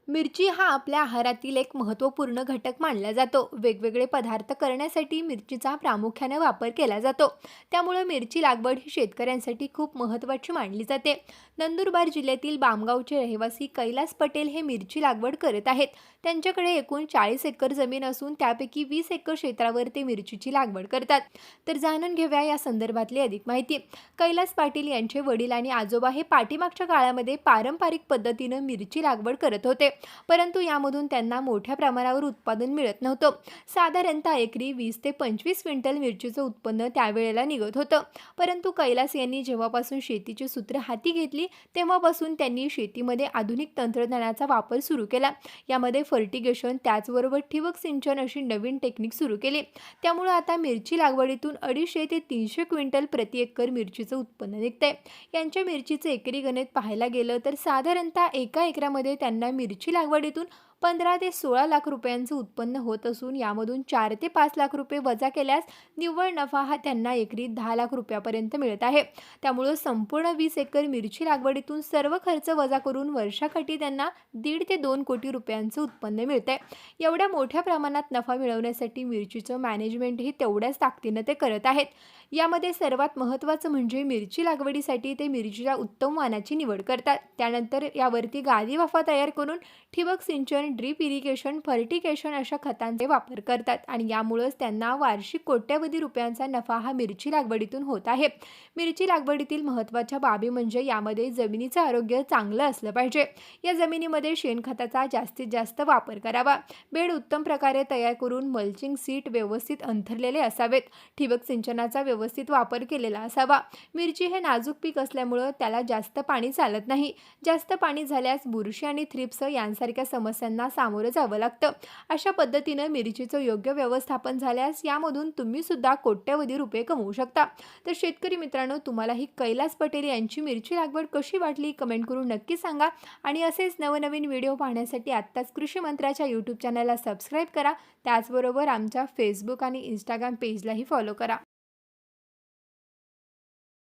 मिरची हा आपल्या आहारातील एक महत्त्वपूर्ण घटक मानला जातो. वेगवेगळे पदार्थ करण्यासाठी मिरचीचा प्रामुख्याने वापर केला जातो. त्यामुळे मिरची लागवड ही शेतकऱ्यांसाठी खूप महत्त्वाची मानली जाते. नंदुरबार जिल्ह्यातील बामगावचे रहिवासी कैलास पटेल हे मिरची लागवड करत आहेत. त्यांच्याकडे एकूण 40 एकर जमीन असून त्यापैकी 20 एकर क्षेत्रावर ते मिरचीची लागवड करतात. तर जाणून घेऊया या संदर्भातली अधिक माहिती. कैलास पाटील यांचे वडील आणि आजोबा हे पाठीमागच्या काळामध्ये पारंपरिक पद्धतीनं मिरची लागवड करत होते. परंतु यामधून त्यांना मोठ्या प्रमाणावर उत्पादन मिळत नव्हतं. साधारणतः एकरी 20 ते 25 क्विंटल मिरचीचं उत्पन्न त्यावेळेला निघत होतं. परंतु कैलास यांनी जेव्हापासून शेतीची सूत्र हाती घेतली तेव्हापासून त्यांनी शेतीमध्ये आधुनिक तंत्रज्ञानाचा वापर सुरू केला. यामध्ये फर्टिगेशन त्याचबरोबर ठिबक सिंचन अशी नवीन टेक्निक सुरू केली. त्यामुळे आता मिरची लागवडीतून 250 ते 300 क्विंटल प्रति एकर मिरचीचं उत्पन्न निघतंय. यांच्या मिरचीचे एकरी गणित पाहायला गेलं तर साधारणतः एका एकरामध्ये त्यांना मिरची लागवडीतून 15 ते 16 लाख रुपयांचं उत्पन्न होत असून यामधून 4 ते 5 लाख रुपये वजा केल्यास निव्वळ नफा हा त्यांना एकरी 10 लाख रुपयापर्यंत मिळत आहे. त्यामुळे संपूर्ण 20 एकर मिरची लागवडीतून सर्व खर्च वजा करून वर्षाकाठी त्यांना 1.5 ते 2 कोटी रुपयांचं उत्पन्न मिळतंय. एवढ्या मोठ्या प्रमाणात नफा मिळवण्यासाठी मिरचीचं मॅनेजमेंटही तेवढ्याच ताकदीनं ते करत आहेत. यामध्ये सर्वात महत्त्वाचं म्हणजे मिरची लागवडीसाठी ते मिरचीच्या उत्तम वाणाची निवड करतात. त्यानंतर यावरती गादी वाफा तयार करून ठिबक सिंचन, ड्रीप इरिगेशन, फर्टिगेशन अशा खतांचे वापर करतात आणि यामुळेच त्यांना वार्षिक कोट्यवधी रुपयांचा नफा हा मिरची लागवडीतून होत आहे. मिरची लागवडीतील महत्त्वाच्या बाबी म्हणजे यामध्ये जमिनीचं आरोग्य चांगलं असलं पाहिजे. या जमिनीमध्ये शेणखताचा जास्तीत जास्त वापर करावा. बेड उत्तम प्रकारे तयार करून मल्चिंग सीट व्यवस्थित अंथरलेले असावेत. ठिबक सिंचनाचा व्यवस्थित वापर केलेला असावा. मिरची हे नाजूक पीक असल्यामुळे त्याला जास्त पाणी चालत नाही. जास्त पाणी झाल्यास बुरशी आणि थ्रिप्स यांसारख्या समस्यांना सामोरं जावं लागतं. अशा पद्धतीनं मिरचीचं योग्य व्यवस्थापन झाल्यास यामधून तुम्ही सुद्धा कोट्यवधी रुपये कमवू शकता. तर शेतकरी मित्रांनो, तुम्हाला ही कैलास पटेल यांची मिरची लागवड कशी वाटली कमेंट करून नक्की सांगा. आणि असेच नवनवीन व्हिडिओ पाहण्यासाठी आत्ताच कृषी मंत्राच्या यूट्यूब चॅनलला सबस्क्राईब करा. त्याचबरोबर आमच्या फेसबुक आणि इंस्टाग्राम पेजलाही फॉलो करा.